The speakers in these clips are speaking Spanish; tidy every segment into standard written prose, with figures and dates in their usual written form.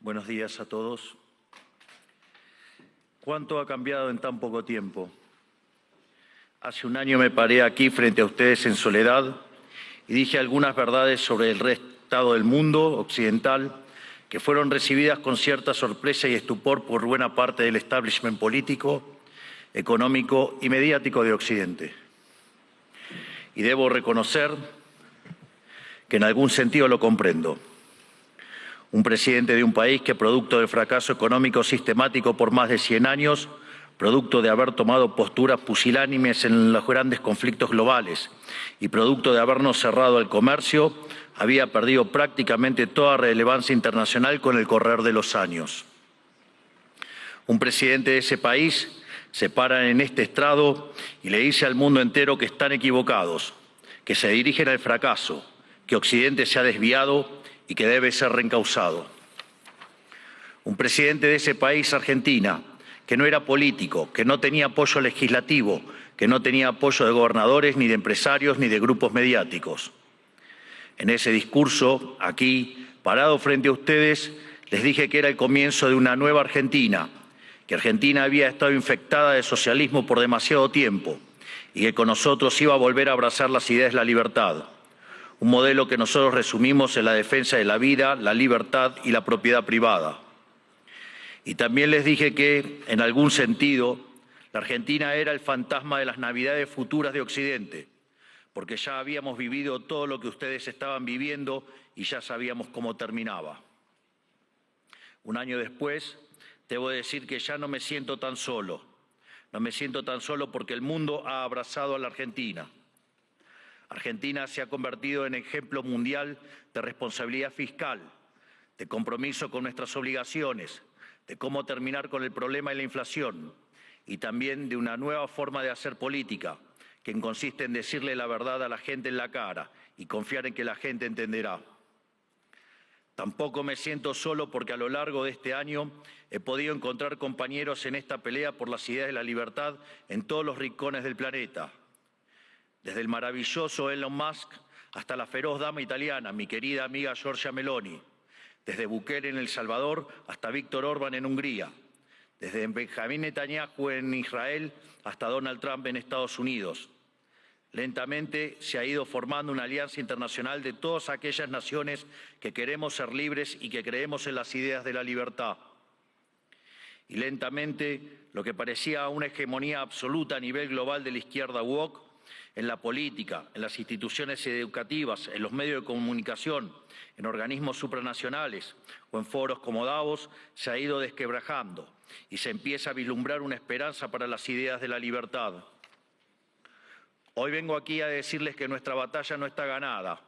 Buenos días a todos. ¿Cuánto ha cambiado en tan poco tiempo? Hace un año me paré aquí frente a ustedes en soledad y dije algunas verdades sobre el estado del mundo occidental que fueron recibidas con cierta sorpresa y estupor por buena parte del establishment político, económico y mediático de Occidente. Y debo reconocer que en algún sentido lo comprendo. Un presidente de un país que, producto del fracaso económico sistemático por más de 100 años, producto de haber tomado posturas pusilánimes en los grandes conflictos globales y producto de habernos cerrado al comercio, había perdido prácticamente toda relevancia internacional con el correr de los años. Un presidente de ese país se para en este estrado y le dice al mundo entero que están equivocados, que se dirigen al fracaso, que Occidente se ha desviado y que debe ser reencauzado. Un presidente de ese país, Argentina, que no era político, que no tenía apoyo legislativo, que no tenía apoyo de gobernadores, ni de empresarios, ni de grupos mediáticos. En ese discurso, aquí, parado frente a ustedes, les dije que era el comienzo de una nueva Argentina, que Argentina había estado infectada de socialismo por demasiado tiempo y que con nosotros iba a volver a abrazar las ideas de la libertad. Un modelo que nosotros resumimos en la defensa de la vida, la libertad y la propiedad privada. Y también les dije que, en algún sentido, la Argentina era el fantasma de las Navidades futuras de Occidente, porque ya habíamos vivido todo lo que ustedes estaban viviendo y ya sabíamos cómo terminaba. Un año después, debo decir que ya no me siento tan solo. No me siento tan solo porque el mundo ha abrazado a la Argentina. Argentina se ha convertido en ejemplo mundial de responsabilidad fiscal, de compromiso con nuestras obligaciones, de cómo terminar con el problema de la inflación y también de una nueva forma de hacer política, que consiste en decirle la verdad a la gente en la cara y confiar en que la gente entenderá. Tampoco me siento solo porque a lo largo de este año he podido encontrar compañeros en esta pelea por las ideas de la libertad en todos los rincones del planeta. Desde el maravilloso Elon Musk hasta la feroz dama italiana, mi querida amiga Giorgia Meloni. Desde Bukele en El Salvador hasta Víctor Orbán en Hungría. Desde Benjamín Netanyahu en Israel hasta Donald Trump en Estados Unidos. Lentamente se ha ido formando una alianza internacional de todas aquellas naciones que queremos ser libres y que creemos en las ideas de la libertad. Y lentamente lo que parecía una hegemonía absoluta a nivel global de la izquierda woke, en la política, en las instituciones educativas, en los medios de comunicación, en organismos supranacionales o en foros como Davos, se ha ido desquebrajando y se empieza a vislumbrar una esperanza para las ideas de la libertad. Hoy vengo aquí a decirles que nuestra batalla no está ganada,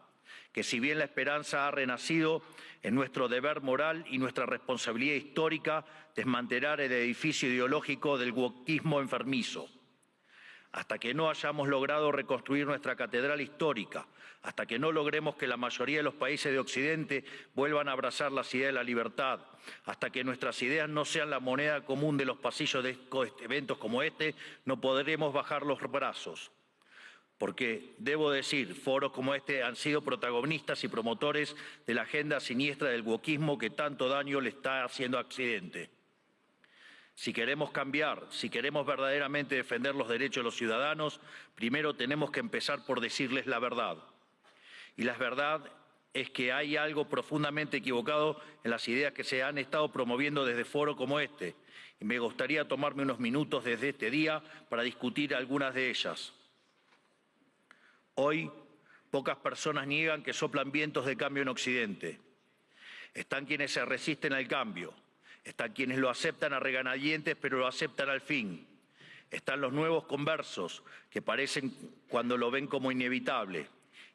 que si bien la esperanza ha renacido, es nuestro deber moral y nuestra responsabilidad histórica desmantelar el edificio ideológico del wokismo enfermizo. Hasta que no hayamos logrado reconstruir nuestra catedral histórica, hasta que no logremos que la mayoría de los países de Occidente vuelvan a abrazar las ideas de la libertad, hasta que nuestras ideas no sean la moneda común de los pasillos de eventos como este, no podremos bajar los brazos. Porque, debo decir, foros como este han sido protagonistas y promotores de la agenda siniestra del wokismo que tanto daño le está haciendo a Occidente. Si queremos cambiar, si queremos verdaderamente defender los derechos de los ciudadanos, primero tenemos que empezar por decirles la verdad. Y la verdad es que hay algo profundamente equivocado en las ideas que se han estado promoviendo desde foros como este. Y me gustaría tomarme unos minutos desde este día para discutir algunas de ellas. Hoy, pocas personas niegan que soplan vientos de cambio en Occidente. Están quienes se resisten al cambio. Están quienes lo aceptan a regañadientes, pero lo aceptan al fin. Están los nuevos conversos, que parecen cuando lo ven como inevitable.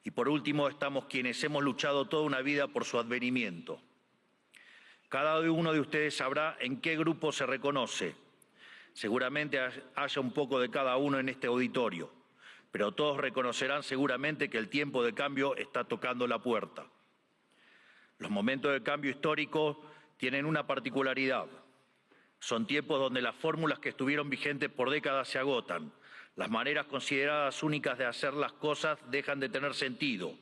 Y por último, estamos quienes hemos luchado toda una vida por su advenimiento. Cada uno de ustedes sabrá en qué grupo se reconoce. Seguramente haya un poco de cada uno en este auditorio, pero todos reconocerán seguramente que el tiempo de cambio está tocando la puerta. Los momentos de cambio histórico tienen una particularidad. Son tiempos donde las fórmulas que estuvieron vigentes por décadas se agotan. Las maneras consideradas únicas de hacer las cosas dejan de tener sentido.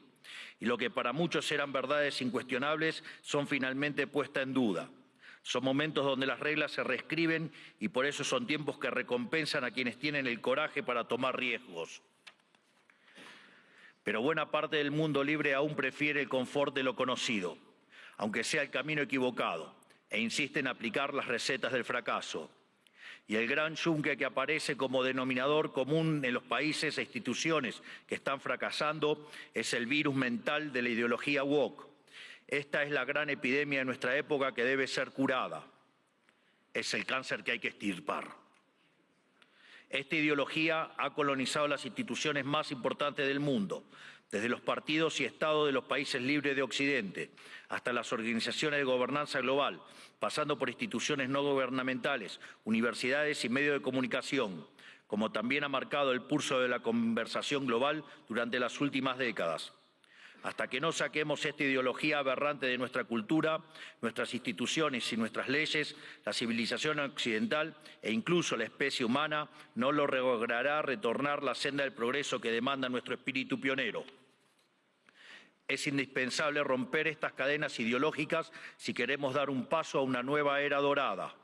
Y lo que para muchos eran verdades incuestionables son finalmente puestas en duda. Son momentos donde las reglas se reescriben y por eso son tiempos que recompensan a quienes tienen el coraje para tomar riesgos. Pero buena parte del mundo libre aún prefiere el confort de lo conocido, aunque sea el camino equivocado, e insiste en aplicar las recetas del fracaso. Y el gran yunque que aparece como denominador común en los países e instituciones que están fracasando es el virus mental de la ideología woke. Esta es la gran epidemia de nuestra época que debe ser curada. Es el cáncer que hay que extirpar. Esta ideología ha colonizado las instituciones más importantes del mundo, desde los partidos y estados de los países libres de Occidente, hasta las organizaciones de gobernanza global, pasando por instituciones no gubernamentales, universidades y medios de comunicación, como también ha marcado el pulso de la conversación global durante las últimas décadas. Hasta que no saquemos esta ideología aberrante de nuestra cultura, nuestras instituciones y nuestras leyes, la civilización occidental e incluso la especie humana no logrará retornar la senda del progreso que demanda nuestro espíritu pionero. Es indispensable romper estas cadenas ideológicas si queremos dar un paso a una nueva era dorada.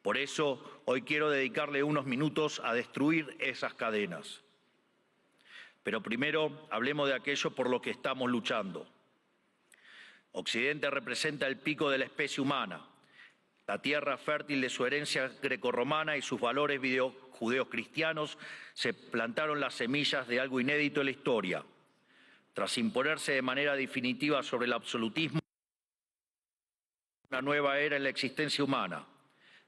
Por eso, hoy quiero dedicarle unos minutos a destruir esas cadenas. Pero primero, hablemos de aquello por lo que estamos luchando. Occidente representa el pico de la especie humana, la tierra fértil de su herencia grecorromana y sus valores judeocristianos se plantaron las semillas de algo inédito en la historia. Tras imponerse de manera definitiva sobre el absolutismo, una nueva era en la existencia humana.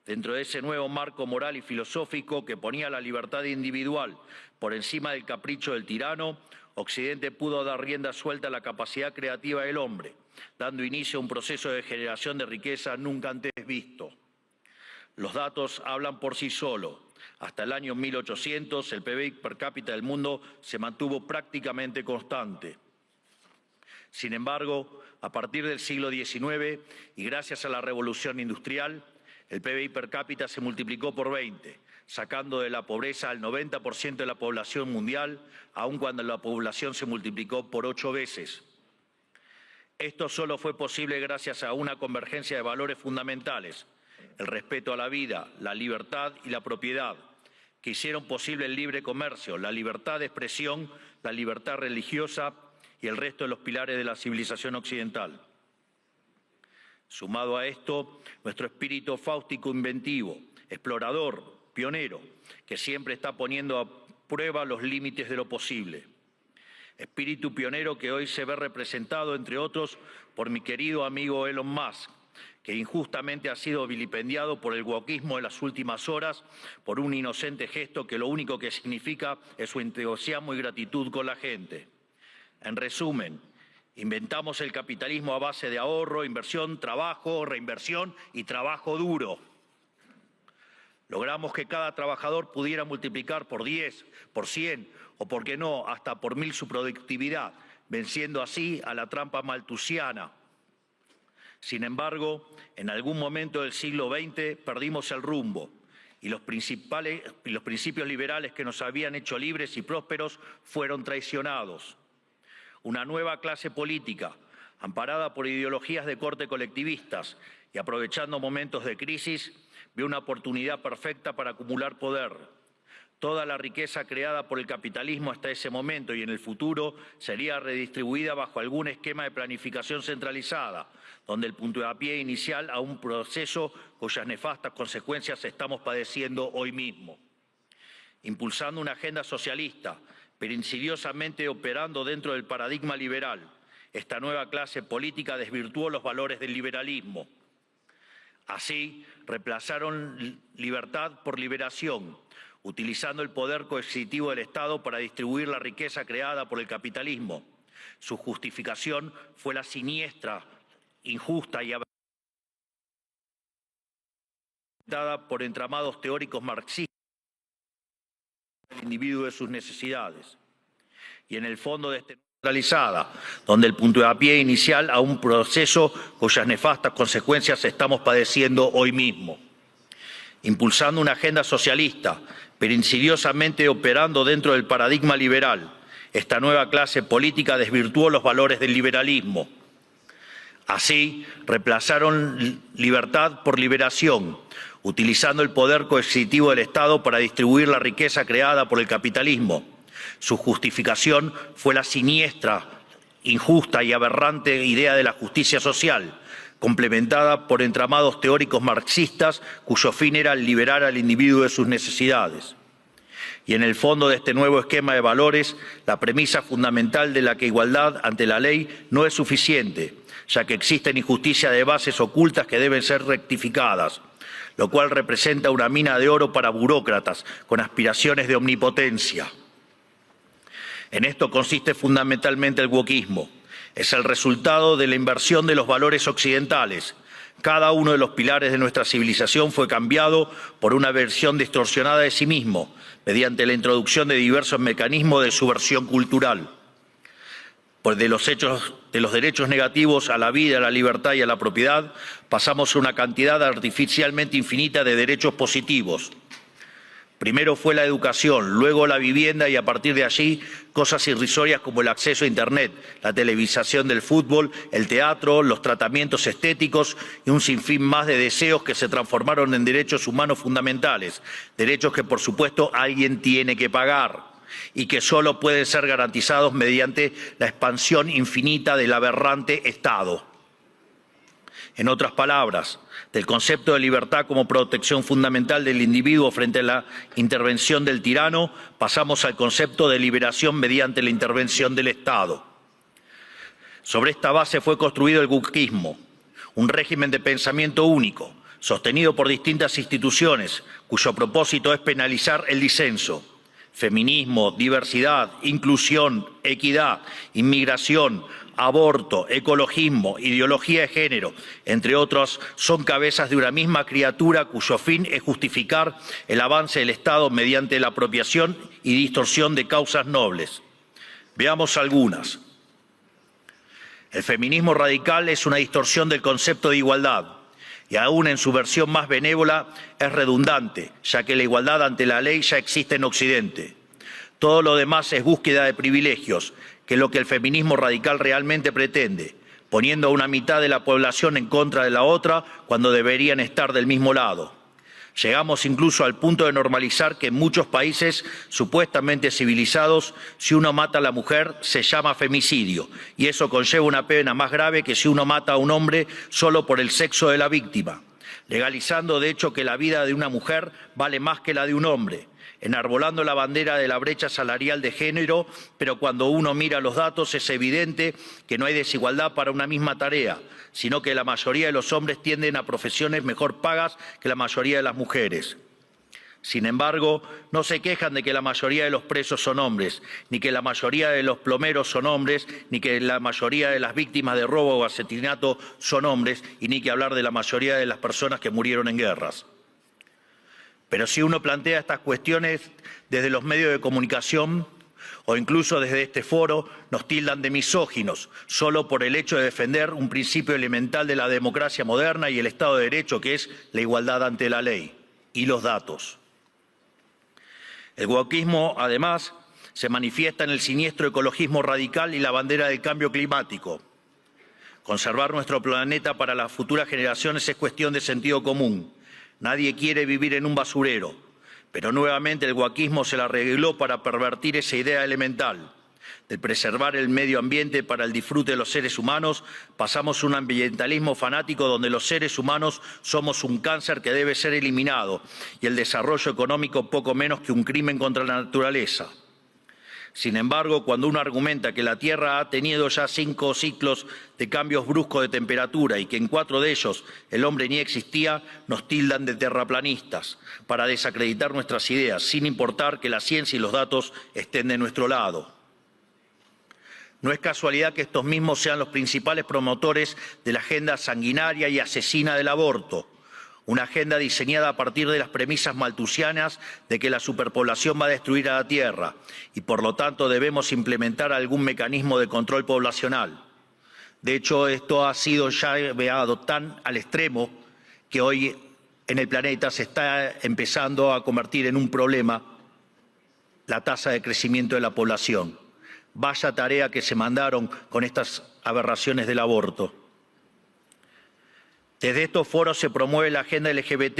Dentro de ese nuevo marco moral y filosófico que ponía la libertad individual por encima del capricho del tirano, Occidente pudo dar rienda suelta a la capacidad creativa del hombre, dando inicio a un proceso de generación de riqueza nunca antes visto. Los datos hablan por sí solos. Hasta el año 1800, el PBI per cápita del mundo se mantuvo prácticamente constante. Sin embargo, a partir del siglo XIX y gracias a la revolución industrial, el PBI per cápita se multiplicó por 20, sacando de la pobreza al 90% de la población mundial, aun cuando la población se multiplicó por 8 veces. Esto solo fue posible gracias a una convergencia de valores fundamentales, el respeto a la vida, la libertad y la propiedad, que hicieron posible el libre comercio, la libertad de expresión, la libertad religiosa y el resto de los pilares de la civilización occidental. Sumado a esto, nuestro espíritu fáustico inventivo, explorador, pionero, que siempre está poniendo a prueba los límites de lo posible. Espíritu pionero que hoy se ve representado, entre otros, por mi querido amigo Elon Musk, que injustamente ha sido vilipendiado por el wokismo de las últimas horas por un inocente gesto que lo único que significa es su entusiasmo y gratitud con la gente. En resumen, inventamos el capitalismo a base de ahorro, inversión, trabajo, reinversión y trabajo duro. Logramos que cada trabajador pudiera multiplicar por 10, por 100 o, por qué no, hasta por 1000 su productividad, venciendo así a la trampa malthusiana. Sin embargo, en algún momento del siglo XX perdimos el rumbo y los principios liberales que nos habían hecho libres y prósperos fueron traicionados. Una nueva clase política, amparada por ideologías de corte colectivistas y aprovechando momentos de crisis, vio una oportunidad perfecta para acumular poder. Toda la riqueza creada por el capitalismo hasta ese momento y en el futuro sería redistribuida bajo algún esquema de planificación centralizada, donde el puntapié inicial a un proceso cuyas nefastas consecuencias estamos padeciendo hoy mismo. Impulsando una agenda socialista, pero insidiosamente operando dentro del paradigma liberal, esta nueva clase política desvirtuó los valores del liberalismo. Así, reemplazaron libertad por liberación, utilizando el poder coercitivo del Estado para distribuir la riqueza creada por el capitalismo. Su justificación fue la siniestra, injusta y dada por entramados teóricos marxistas del individuo de sus necesidades. Y en el fondo de este centralizada, donde el puntapié inicial a un proceso cuyas nefastas consecuencias estamos padeciendo hoy mismo. Impulsando una agenda socialista, pero insidiosamente operando dentro del paradigma liberal, esta nueva clase política desvirtuó los valores del liberalismo. Así, reemplazaron libertad por liberación, utilizando el poder coercitivo del Estado para distribuir la riqueza creada por el capitalismo. Su justificación fue la siniestra, injusta y aberrante idea de la justicia social, complementada por entramados teóricos marxistas cuyo fin era liberar al individuo de sus necesidades. Y en el fondo de este nuevo esquema de valores, la premisa fundamental de la que igualdad ante la ley no es suficiente, ya que existen injusticias de bases ocultas que deben ser rectificadas, lo cual representa una mina de oro para burócratas con aspiraciones de omnipotencia. En esto consiste fundamentalmente el wokismo. Es el resultado de la inversión de los valores occidentales. Cada uno de los pilares de nuestra civilización fue cambiado por una versión distorsionada de sí mismo, mediante la introducción de diversos mecanismos de subversión cultural. De los derechos negativos a la vida, a la libertad y a la propiedad, pasamos a una cantidad artificialmente infinita de derechos positivos. Primero fue la educación, luego la vivienda y a partir de allí cosas irrisorias como el acceso a Internet, la televisación del fútbol, el teatro, los tratamientos estéticos y un sinfín más de deseos que se transformaron en derechos humanos fundamentales, derechos que por supuesto alguien tiene que pagar y que solo pueden ser garantizados mediante la expansión infinita del aberrante Estado. En otras palabras, del concepto de libertad como protección fundamental del individuo frente a la intervención del tirano, pasamos al concepto de liberación mediante la intervención del Estado. Sobre esta base fue construido el wokismo, un régimen de pensamiento único, sostenido por distintas instituciones, cuyo propósito es penalizar el disenso. Feminismo, diversidad, inclusión, equidad, inmigración, aborto, ecologismo, ideología de género, entre otros, son cabezas de una misma criatura cuyo fin es justificar el avance del Estado mediante la apropiación y distorsión de causas nobles. Veamos algunas. El feminismo radical es una distorsión del concepto de igualdad y aún en su versión más benévola es redundante, ya que la igualdad ante la ley ya existe en Occidente. Todo lo demás es búsqueda de privilegios, que es lo que el feminismo radical realmente pretende, poniendo a una mitad de la población en contra de la otra cuando deberían estar del mismo lado. Llegamos incluso al punto de normalizar que en muchos países supuestamente civilizados, si uno mata a la mujer se llama femicidio, y eso conlleva una pena más grave que si uno mata a un hombre solo por el sexo de la víctima, legalizando de hecho que la vida de una mujer vale más que la de un hombre, enarbolando la bandera de la brecha salarial de género, pero cuando uno mira los datos es evidente que no hay desigualdad para una misma tarea, sino que la mayoría de los hombres tienden a profesiones mejor pagas que la mayoría de las mujeres. Sin embargo, no se quejan de que la mayoría de los presos son hombres, ni que la mayoría de los plomeros son hombres, ni que la mayoría de las víctimas de robo o asesinato son hombres, y ni que hablar de la mayoría de las personas que murieron en guerras. Pero si uno plantea estas cuestiones desde los medios de comunicación o incluso desde este foro, nos tildan de misóginos, solo por el hecho de defender un principio elemental de la democracia moderna y el Estado de Derecho, que es la igualdad ante la ley y los datos. El wokismo, además, se manifiesta en el siniestro ecologismo radical y la bandera del cambio climático. Conservar nuestro planeta para las futuras generaciones es cuestión de sentido común. Nadie quiere vivir en un basurero, pero nuevamente el wokismo se la arregló para pervertir esa idea elemental. De preservar el medio ambiente para el disfrute de los seres humanos, pasamos a un ambientalismo fanático donde los seres humanos somos un cáncer que debe ser eliminado y el desarrollo económico poco menos que un crimen contra la naturaleza. Sin embargo, cuando uno argumenta que la Tierra ha tenido ya 5 ciclos de cambios bruscos de temperatura y que en 4 de ellos el hombre ni existía, nos tildan de terraplanistas para desacreditar nuestras ideas, sin importar que la ciencia y los datos estén de nuestro lado. No es casualidad que estos mismos sean los principales promotores de la agenda sanguinaria y asesina del aborto. Una agenda diseñada a partir de las premisas malthusianas de que la superpoblación va a destruir a la Tierra y por lo tanto debemos implementar algún mecanismo de control poblacional. De hecho, esto ha sido ya llevado tan al extremo que hoy en el planeta se está empezando a convertir en un problema la tasa de crecimiento de la población. Vaya tarea que se mandaron con estas aberraciones del aborto. Desde estos foros se promueve la agenda LGBT,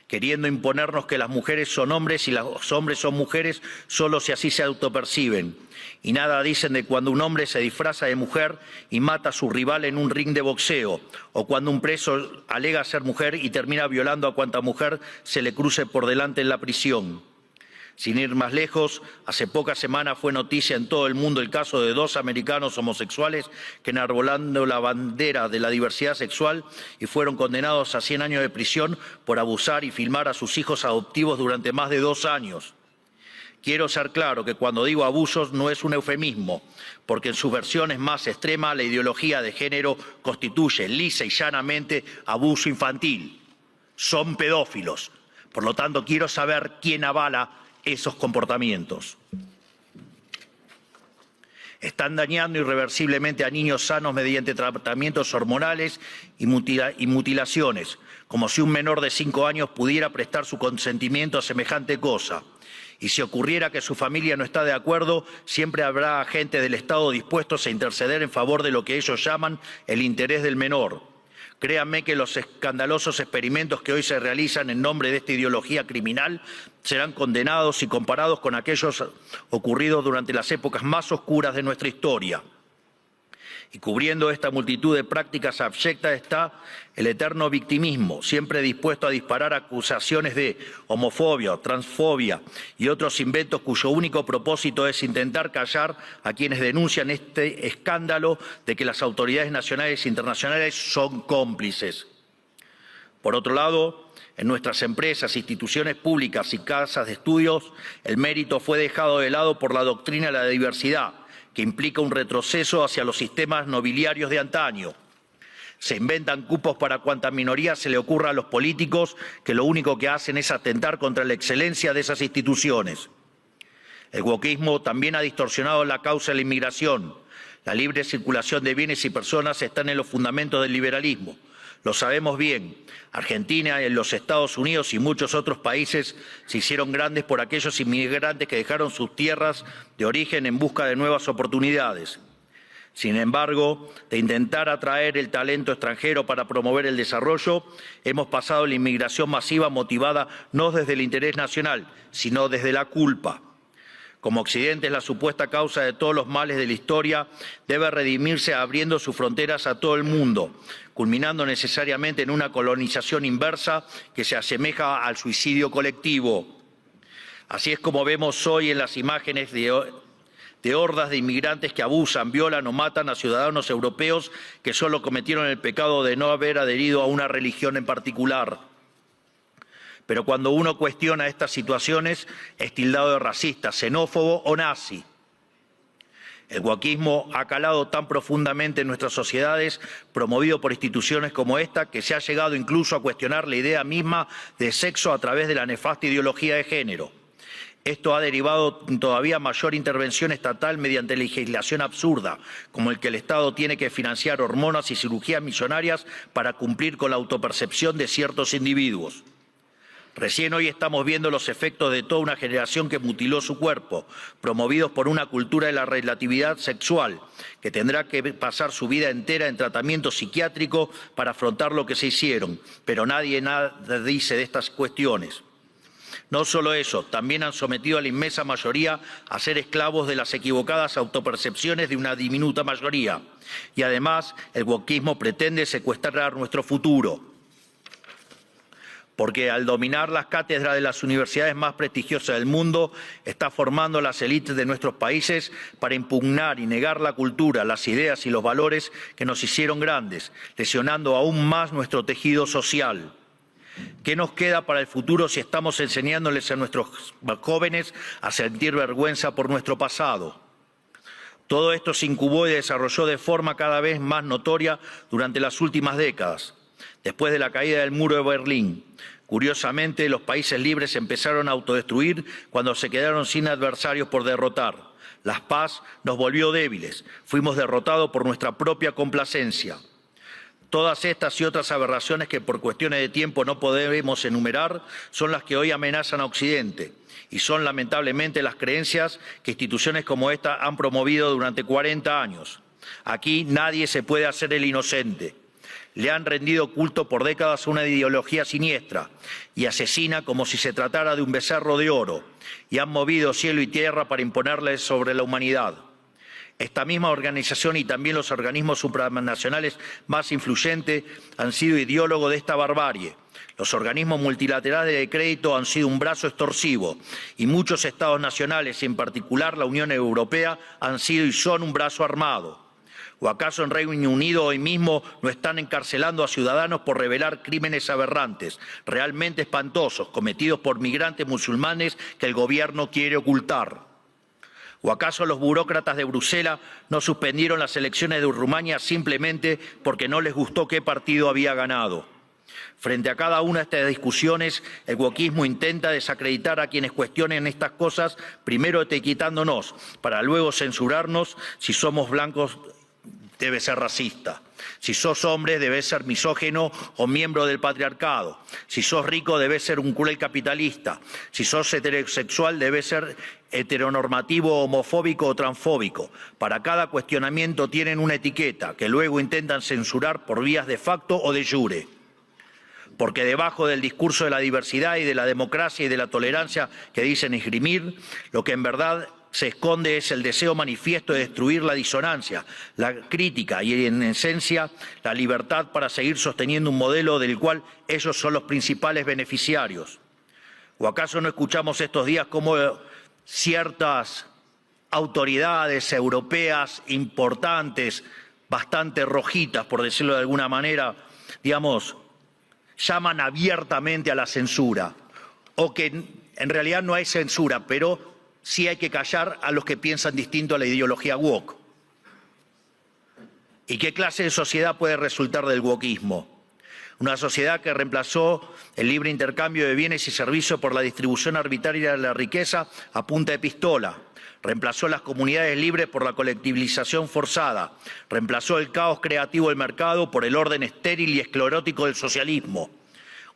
queriendo imponernos que las mujeres son hombres y los hombres son mujeres solo si así se autoperciben. Y nada dicen de cuando un hombre se disfraza de mujer y mata a su rival en un ring de boxeo, o cuando un preso alega ser mujer y termina violando a cuanta mujer se le cruce por delante en la prisión. Sin ir más lejos, hace pocas semanas fue noticia en todo el mundo el caso de 2 americanos homosexuales que enarbolando la bandera de la diversidad sexual y fueron condenados a 100 años de prisión por abusar y filmar a sus hijos adoptivos durante más de 2 años. Quiero ser claro que cuando digo abusos no es un eufemismo, porque en sus versiones más extremas la ideología de género constituye lisa y llanamente abuso infantil. Son pedófilos. Por lo tanto, quiero saber quién avala esos comportamientos. Están dañando irreversiblemente a niños sanos mediante tratamientos hormonales y mutilaciones, como si un menor de 5 años pudiera prestar su consentimiento a semejante cosa. Y si ocurriera que su familia no está de acuerdo, siempre habrá agentes del Estado dispuestos a interceder en favor de lo que ellos llaman el interés del menor. Créanme que los escandalosos experimentos que hoy se realizan en nombre de esta ideología criminal serán condenados y comparados con aquellos ocurridos durante las épocas más oscuras de nuestra historia. Y cubriendo esta multitud de prácticas abyectas está el eterno victimismo, siempre dispuesto a disparar acusaciones de homofobia, transfobia y otros inventos cuyo único propósito es intentar callar a quienes denuncian este escándalo de que las autoridades nacionales e internacionales son cómplices. Por otro lado, en nuestras empresas, instituciones públicas y casas de estudios, el mérito fue dejado de lado por la doctrina de la diversidad, que implica un retroceso hacia los sistemas nobiliarios de antaño. Se inventan cupos para cuanta minoría se le ocurra a los políticos, que lo único que hacen es atentar contra la excelencia de esas instituciones. El wokismo también ha distorsionado la causa de la inmigración. La libre circulación de bienes y personas están en los fundamentos del liberalismo. Lo sabemos bien. Argentina, los Estados Unidos y muchos otros países se hicieron grandes por aquellos inmigrantes que dejaron sus tierras de origen en busca de nuevas oportunidades. Sin embargo, de intentar atraer el talento extranjero para promover el desarrollo, hemos pasado a la inmigración masiva motivada no desde el interés nacional, sino desde la culpa. Como Occidente es la supuesta causa de todos los males de la historia, debe redimirse abriendo sus fronteras a todo el mundo, culminando necesariamente en una colonización inversa que se asemeja al suicidio colectivo. Así es como vemos hoy en las imágenes de hordas de inmigrantes que abusan, violan o matan a ciudadanos europeos que solo cometieron el pecado de no haber adherido a una religión en particular. Pero cuando uno cuestiona estas situaciones, es tildado de racista, xenófobo o nazi. El wokismo ha calado tan profundamente en nuestras sociedades, promovido por instituciones como esta, que se ha llegado incluso a cuestionar la idea misma de sexo a través de la nefasta ideología de género. Esto ha derivado en todavía mayor intervención estatal mediante legislación absurda, como el que el Estado tiene que financiar hormonas y cirugías millonarias para cumplir con la autopercepción de ciertos individuos. Recién hoy estamos viendo los efectos de toda una generación que mutiló su cuerpo, promovidos por una cultura de la relatividad sexual, que tendrá que pasar su vida entera en tratamiento psiquiátrico para afrontar lo que se hicieron, pero nadie nada dice de estas cuestiones. No solo eso, también han sometido a la inmensa mayoría a ser esclavos de las equivocadas autopercepciones de una diminuta mayoría. Y además, el wokismo pretende secuestrar nuestro futuro, porque al dominar las cátedras de las universidades más prestigiosas del mundo, está formando a las élites de nuestros países para impugnar y negar la cultura, las ideas y los valores que nos hicieron grandes, lesionando aún más nuestro tejido social. ¿Qué nos queda para el futuro si estamos enseñándoles a nuestros jóvenes a sentir vergüenza por nuestro pasado? Todo esto se incubó y desarrolló de forma cada vez más notoria durante las últimas décadas. Después de la caída del muro de Berlín, curiosamente, los países libres empezaron a autodestruir cuando se quedaron sin adversarios por derrotar. La paz nos volvió débiles, fuimos derrotados por nuestra propia complacencia. Todas estas y otras aberraciones que por cuestiones de tiempo no podemos enumerar son las que hoy amenazan a Occidente y son lamentablemente las creencias que instituciones como esta han promovido durante 40 años. Aquí nadie se puede hacer el inocente. Le han rendido culto por décadas a una ideología siniestra y asesina como si se tratara de un becerro de oro, y han movido cielo y tierra para imponerle sobre la humanidad. Esta misma organización y también los organismos supranacionales más influyentes han sido ideólogos de esta barbarie. Los organismos multilaterales de crédito han sido un brazo extorsivo y muchos estados nacionales, y en particular la Unión Europea, han sido y son un brazo armado. ¿O acaso en Reino Unido hoy mismo no están encarcelando a ciudadanos por revelar crímenes aberrantes, realmente espantosos, cometidos por migrantes musulmanes que el gobierno quiere ocultar? ¿O acaso los burócratas de Bruselas no suspendieron las elecciones de Rumania simplemente porque no les gustó qué partido había ganado? Frente a cada una de estas discusiones, el wokismo intenta desacreditar a quienes cuestionen estas cosas, primero etiquetándonos, para luego censurarnos. Si somos blancos, debe ser racista. Si sos hombre, debes ser misógino o miembro del patriarcado. Si sos rico, debes ser un cruel capitalista. Si sos heterosexual, debes ser heteronormativo, homofóbico o transfóbico. Para cada cuestionamiento tienen una etiqueta que luego intentan censurar por vías de facto o de jure. Porque debajo del discurso de la diversidad y de la democracia y de la tolerancia que dicen esgrimir, lo que en verdad se esconde es el deseo manifiesto de destruir la disonancia, la crítica y, en esencia, la libertad para seguir sosteniendo un modelo del cual ellos son los principales beneficiarios. ¿O acaso no escuchamos estos días cómo ciertas autoridades europeas importantes, bastante rojitas, por decirlo de alguna manera, llaman abiertamente a la censura? O que en realidad no hay censura, pero sí hay que callar a los que piensan distinto a la ideología woke. ¿Y qué clase de sociedad puede resultar del wokismo? Una sociedad que reemplazó el libre intercambio de bienes y servicios por la distribución arbitraria de la riqueza a punta de pistola. Reemplazó las comunidades libres por la colectivización forzada. Reemplazó el caos creativo del mercado por el orden estéril y esclerótico del socialismo.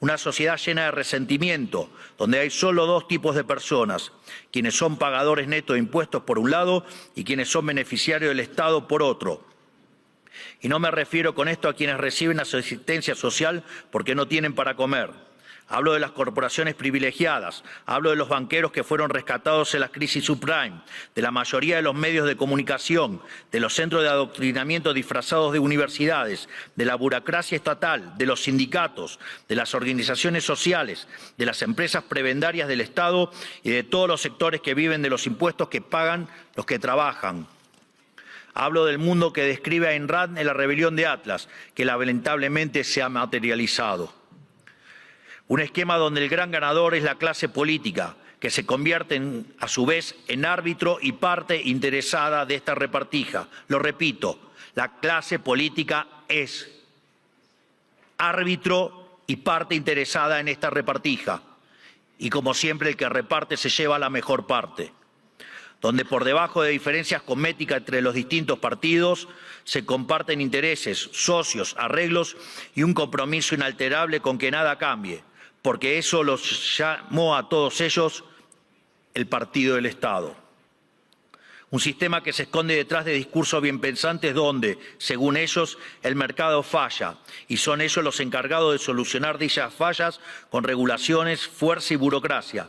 Una sociedad llena de resentimiento, donde hay solo dos tipos de personas: quienes son pagadores netos de impuestos por un lado y quienes son beneficiarios del Estado por otro. Y no me refiero con esto a quienes reciben asistencia social porque no tienen para comer. Hablo de las corporaciones privilegiadas, hablo de los banqueros que fueron rescatados en la crisis subprime, de la mayoría de los medios de comunicación, de los centros de adoctrinamiento disfrazados de universidades, de la burocracia estatal, de los sindicatos, de las organizaciones sociales, de las empresas prebendarias del Estado y de todos los sectores que viven de los impuestos que pagan los que trabajan. Hablo del mundo que describe Ayn Rand en La rebelión de Atlas, que lamentablemente se ha materializado. Un esquema donde el gran ganador es la clase política, que se convierte a su vez en árbitro y parte interesada de esta repartija. Lo repito, la clase política es árbitro y parte interesada en esta repartija. Y como siempre, el que reparte se lleva la mejor parte. Donde por debajo de diferencias cosméticas entre los distintos partidos se comparten intereses, socios, arreglos y un compromiso inalterable con que nada cambie, porque eso los llamó a todos ellos el partido del Estado. Un sistema que se esconde detrás de discursos bien pensantes donde, según ellos, el mercado falla y son ellos los encargados de solucionar dichas fallas con regulaciones, fuerza y burocracia.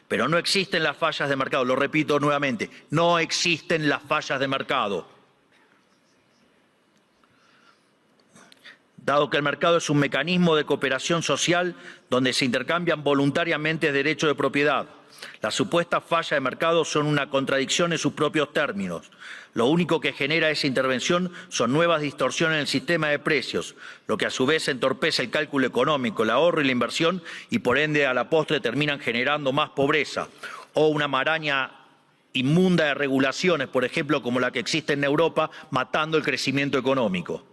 Pero no existen las fallas de mercado, lo repito nuevamente, no existen las fallas de mercado. Dado que el mercado es un mecanismo de cooperación social donde se intercambian voluntariamente derechos de propiedad, las supuestas fallas de mercado son una contradicción en sus propios términos. Lo único que genera esa intervención son nuevas distorsiones en el sistema de precios, lo que a su vez entorpece el cálculo económico, el ahorro y la inversión y por ende a la postre terminan generando más pobreza o una maraña inmunda de regulaciones, por ejemplo como la que existe en Europa, matando el crecimiento económico.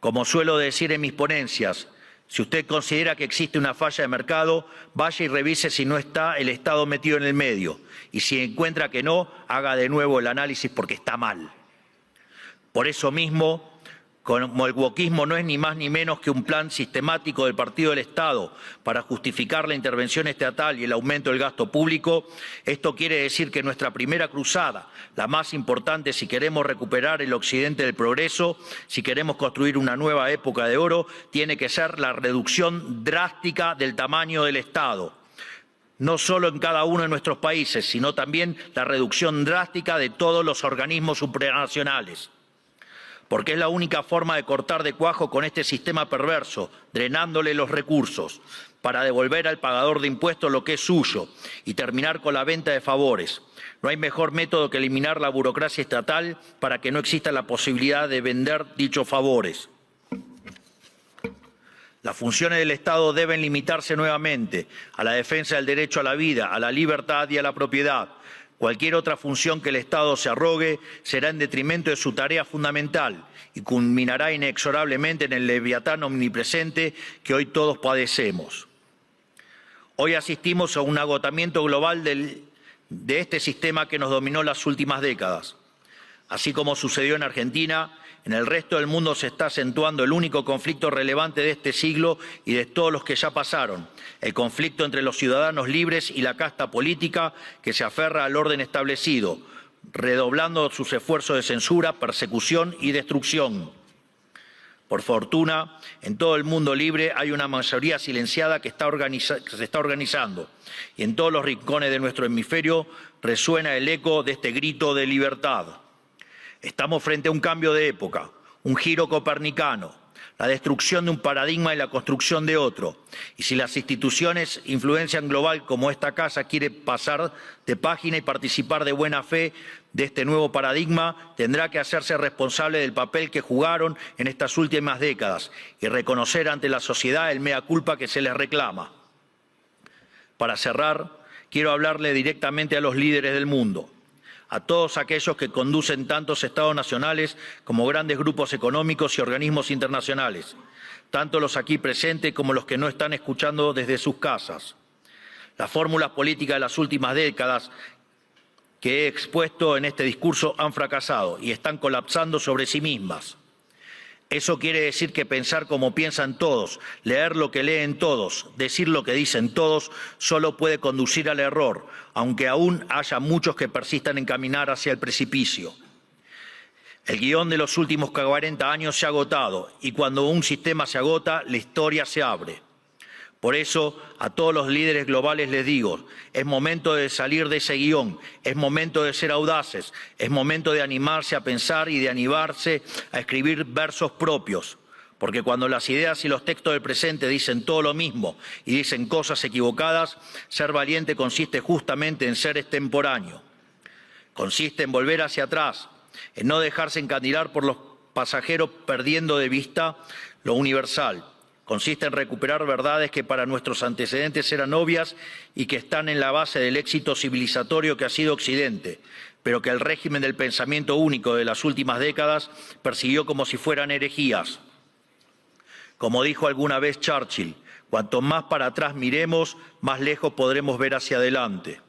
Como suelo decir en mis ponencias, si usted considera que existe una falla de mercado, vaya y revise si no está el Estado metido en el medio. Y si encuentra que no, haga de nuevo el análisis porque está mal. Por eso mismo, Como el wokismo no es ni más ni menos que un plan sistemático del Partido del Estado para justificar la intervención estatal y el aumento del gasto público, esto quiere decir que nuestra primera cruzada, la más importante si queremos recuperar el occidente del progreso, si queremos construir una nueva época de oro, tiene que ser la reducción drástica del tamaño del Estado. No solo en cada uno de nuestros países, sino también la reducción drástica de todos los organismos supranacionales. Porque es la única forma de cortar de cuajo con este sistema perverso, drenándole los recursos, para devolver al pagador de impuestos lo que es suyo y terminar con la venta de favores. No hay mejor método que eliminar la burocracia estatal para que no exista la posibilidad de vender dichos favores. Las funciones del Estado deben limitarse nuevamente a la defensa del derecho a la vida, a la libertad y a la propiedad. Cualquier otra función que el Estado se arrogue será en detrimento de su tarea fundamental y culminará inexorablemente en el leviatán omnipresente que hoy todos padecemos. Hoy asistimos a un agotamiento global de este sistema que nos dominó las últimas décadas. Así como sucedió en Argentina, en el resto del mundo se está acentuando el único conflicto relevante de este siglo y de todos los que ya pasaron, el conflicto entre los ciudadanos libres y la casta política que se aferra al orden establecido, redoblando sus esfuerzos de censura, persecución y destrucción. Por fortuna, en todo el mundo libre hay una mayoría silenciada que se está organizando y en todos los rincones de nuestro hemisferio resuena el eco de este grito de libertad. Estamos frente a un cambio de época, un giro copernicano, la destrucción de un paradigma y la construcción de otro. Y si las instituciones influencian global como esta casa quiere pasar de página y participar de buena fe de este nuevo paradigma, tendrá que hacerse responsable del papel que jugaron en estas últimas décadas y reconocer ante la sociedad el mea culpa que se les reclama. Para cerrar, quiero hablarle directamente a los líderes del mundo, a todos aquellos que conducen tantos estados nacionales como grandes grupos económicos y organismos internacionales, tanto los aquí presentes como los que no están escuchando desde sus casas. Las fórmulas políticas de las últimas décadas que he expuesto en este discurso han fracasado y están colapsando sobre sí mismas. Eso quiere decir que pensar como piensan todos, leer lo que leen todos, decir lo que dicen todos, solo puede conducir al error, aunque aún haya muchos que persistan en caminar hacia el precipicio. El guión de los últimos 40 años se ha agotado y cuando un sistema se agota, la historia se abre. Por eso, a todos los líderes globales les digo, es momento de salir de ese guión, es momento de ser audaces, es momento de animarse a pensar y de animarse a escribir versos propios. Porque cuando las ideas y los textos del presente dicen todo lo mismo y dicen cosas equivocadas, ser valiente consiste justamente en ser extemporáneo. Consiste en volver hacia atrás, en no dejarse encandilar por los pasajeros perdiendo de vista lo universal. Consiste en recuperar verdades que para nuestros antecedentes eran obvias y que están en la base del éxito civilizatorio que ha sido Occidente, pero que el régimen del pensamiento único de las últimas décadas persiguió como si fueran herejías. Como dijo alguna vez Churchill, cuanto más para atrás miremos, más lejos podremos ver hacia adelante.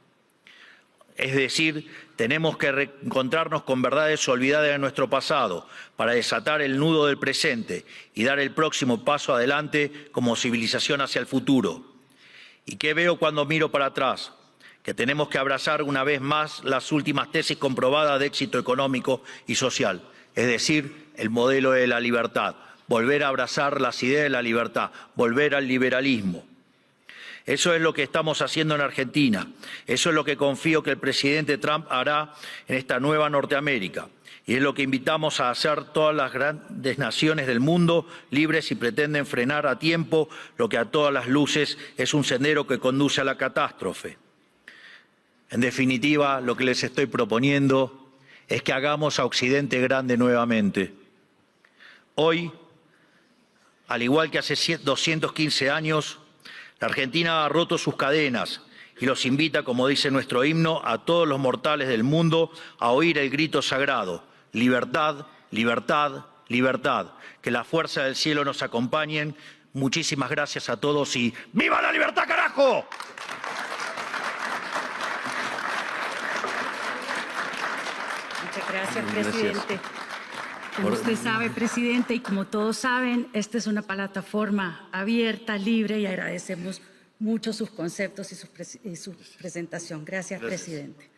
Es decir, tenemos que reencontrarnos con verdades olvidadas de nuestro pasado para desatar el nudo del presente y dar el próximo paso adelante como civilización hacia el futuro. ¿Y qué veo cuando miro para atrás? Que tenemos que abrazar una vez más las últimas tesis comprobadas de éxito económico y social, es decir, el modelo de la libertad, volver a abrazar las ideas de la libertad, volver al liberalismo. Eso es lo que estamos haciendo en Argentina. Eso es lo que confío que el presidente Trump hará en esta nueva Norteamérica. Y es lo que invitamos a hacer todas las grandes naciones del mundo, libres si pretenden frenar a tiempo lo que a todas las luces es un sendero que conduce a la catástrofe. En definitiva, lo que les estoy proponiendo es que hagamos a Occidente grande nuevamente. Hoy, al igual que hace 215 años, la Argentina ha roto sus cadenas y los invita, como dice nuestro himno, a todos los mortales del mundo a oír el grito sagrado: libertad, libertad, libertad. Que la fuerza del cielo nos acompañen. Muchísimas gracias a todos y ¡viva la libertad, carajo! Muchas gracias, presidente. Como usted sabe, presidente, y como todos saben, esta es una plataforma abierta, libre, y agradecemos mucho sus conceptos y su presentación. Gracias, presidente.